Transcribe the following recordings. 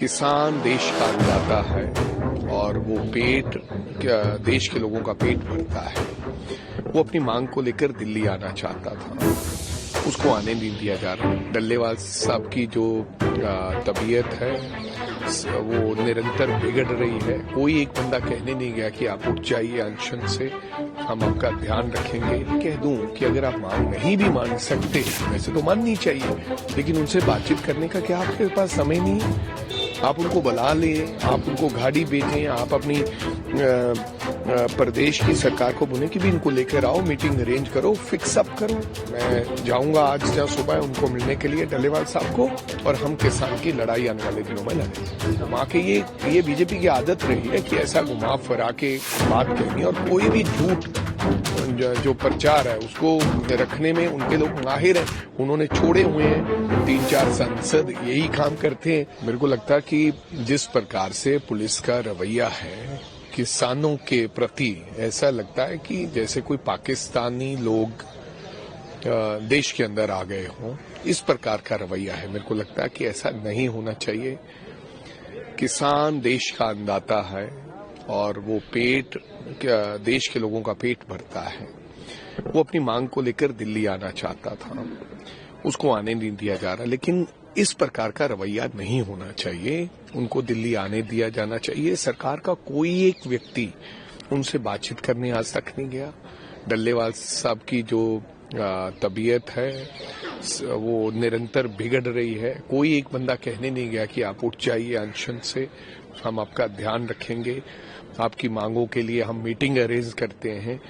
किसान देश का अन्नदाता है और वो देश के लोगों का पेट भरता है। वो अपनी मांग को लेकर दिल्ली आना चाहता था, उसको आने नहीं दिया जा रहा। डल्लेवाल साहब की जो तबीयत है वो निरंतर बिगड़ रही है। कोई एक बंदा कहने नहीं गया कि आप उठ जाइए अनशन से, हम आपका ध्यान रखेंगे। कह दूं कि अगर आप मांग नहीं भी मान सकते, वैसे तो माननी चाहिए, लेकिन उनसे बातचीत करने का क्या आपके पास समय नहीं है? आप उनको बुला लें, आप उनको गाड़ी भेजें, आप अपनी प्रदेश की सरकार को बोले कि भी इनको लेकर आओ, मीटिंग अरेंज करो, फिक्स अप करो। मैं जाऊंगा आज जहाँ सुबह उनको मिलने के लिए डल्लेवाल साहब को, और हम किसान की लड़ाई आने वाले दिनों में लड़ेंगे। वहाँ के ये बीजेपी की आदत रही है कि ऐसा घुमा फिरा के बात कहनी, और कोई भी झूठ जो प्रचार है उसको रखने में उनके लोग माहिर हैं। उन्होंने छोड़े हुए हैं 3-4 सांसद, यही काम करते हैं। मेरे को लगता है कि जिस प्रकार से पुलिस का रवैया है किसानों के प्रति, ऐसा लगता है कि जैसे कोई पाकिस्तानी लोग देश के अंदर आ गए हों, इस प्रकार का रवैया है। मेरे को लगता है कि ऐसा नहीं होना चाहिए। किसान देश का अन्नदाता है और वो देश के लोगों का पेट भरता है। वो अपनी मांग को लेकर दिल्ली आना चाहता था, उसको आने नहीं दिया जा रहा। लेकिन इस प्रकार का रवैया नहीं होना चाहिए, उनको दिल्ली आने दिया जाना चाहिए। सरकार का कोई एक व्यक्ति उनसे बातचीत करने आज तक नहीं गया। डल्लेवाल साहब की जो तबीयत है वो निरंतर बिगड़ रही है। कोई एक बंदा कहने नहीं गया कि आप उठ जाइए अनशन से, हम आपका ध्यान रखेंगे, आपकी मांगों के लिए हम मीटिंग अरेंज करते हैं।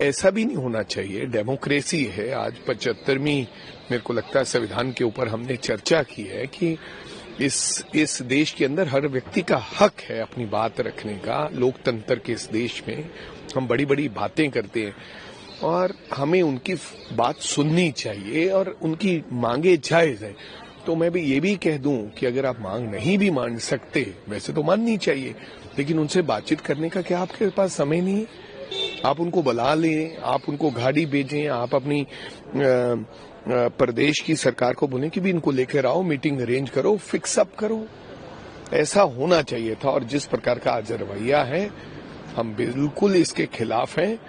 ऐसा भी नहीं होना चाहिए। डेमोक्रेसी है। आज 75वीं मेरे को लगता है संविधान के ऊपर हमने चर्चा की है कि इस देश के अंदर हर व्यक्ति का हक है अपनी बात रखने का। लोकतंत्र के इस देश में हम बड़ी बड़ी बातें करते हैं और हमें उनकी बात सुननी चाहिए और उनकी मांगे जायज है। तो मैं भी ये भी कह दूं कि अगर आप मांग नहीं भी मान सकते, वैसे तो माननी चाहिए, लेकिन उनसे बातचीत करने का क्या आपके पास समय नहीं है? आप उनको बुला लें, आप उनको गाड़ी भेजें, आप अपनी प्रदेश की सरकार को बोले कि भी इनको लेकर आओ, मीटिंग अरेंज करो, फिक्स अप करो। ऐसा होना चाहिए था। और जिस प्रकार का आज रवैया है, हम बिल्कुल इसके खिलाफ हैं।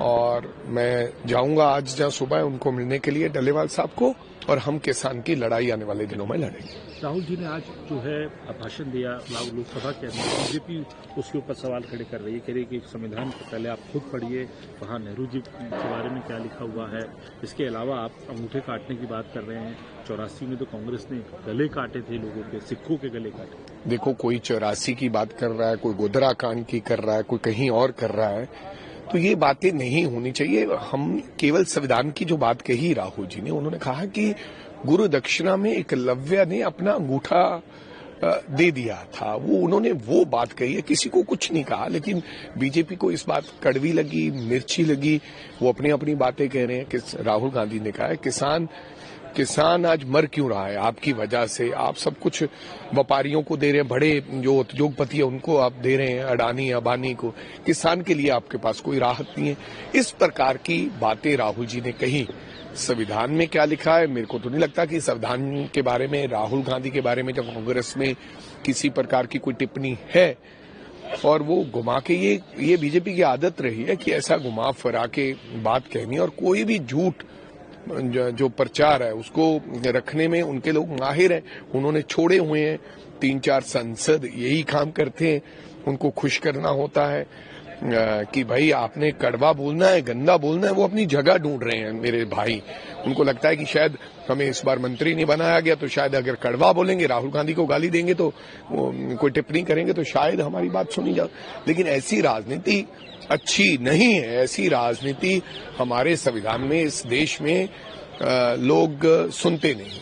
और मैं जाऊंगा आज जहाँ सुबह उनको मिलने के लिए डल्लेवाल साहब को, और हम किसान की लड़ाई आने वाले दिनों में लड़ेंगे। राहुल जी ने आज जो है भाषण दिया लोकसभा के अंदर, बीजेपी उसके ऊपर सवाल खड़े कर रही है, कह रही है कि संविधान को पहले आप खुद पढ़िए, वहाँ नेहरू जी के बारे में क्या लिखा हुआ है। इसके अलावा आप अंगूठे काटने की बात कर रहे हैं। 84 में तो कांग्रेस ने गले काटे थे लोगों के, सिखों के गले काटे। देखो, कोई 84 की बात कर रहा है, कोई गोधरा कांड की कर रहा है, कोई कहीं और कर रहा है, तो ये बातें नहीं होनी चाहिए। हम केवल संविधान की जो बात कही राहुल जी ने, उन्होंने कहा कि गुरु दक्षिणा में एकलव्य ने अपना अंगूठा दे दिया था। उन्होंने वो बात कही है, किसी को कुछ नहीं कहा। लेकिन बीजेपी को इस बात कड़वी लगी, मिर्ची लगी। वो अपनी बातें कह रहे हैं कि राहुल गांधी ने कहा है किसान आज मर क्यों रहा है आपकी वजह से। आप सब कुछ व्यापारियों को दे रहे हैं, बड़े जो उद्योगपति है उनको आप दे रहे हैं, अडानी अंबानी को। किसान के लिए आपके पास कोई राहत नहीं है। इस प्रकार की बातें राहुल जी ने कही। संविधान में क्या लिखा है, मेरे को तो नहीं लगता कि संविधान के बारे में, राहुल गांधी के बारे में जब कांग्रेस में किसी प्रकार की कोई टिप्पणी है। और वो घुमा के ये बीजेपी की आदत रही है कि ऐसा घुमा फिरा के बात कहनी, और कोई भी झूठ जो प्रचार है उसको रखने में उनके लोग माहिर हैं। उन्होंने छोड़े हुए हैं 3-4 सांसद, यही काम करते हैं। उनको खुश करना होता है कि भाई आपने कड़वा बोलना है, गंदा बोलना है। वो अपनी जगह ढूंढ रहे हैं मेरे भाई। उनको लगता है कि शायद हमें इस बार मंत्री नहीं बनाया गया, तो शायद अगर कड़वा बोलेंगे, राहुल गांधी को गाली देंगे, तो कोई टिप्पणी करेंगे, तो शायद हमारी बात सुनी जाए। लेकिन ऐसी राजनीति अच्छी नहीं है। ऐसी राजनीति हमारे संविधान में, इस देश में लोग सुनते नहीं।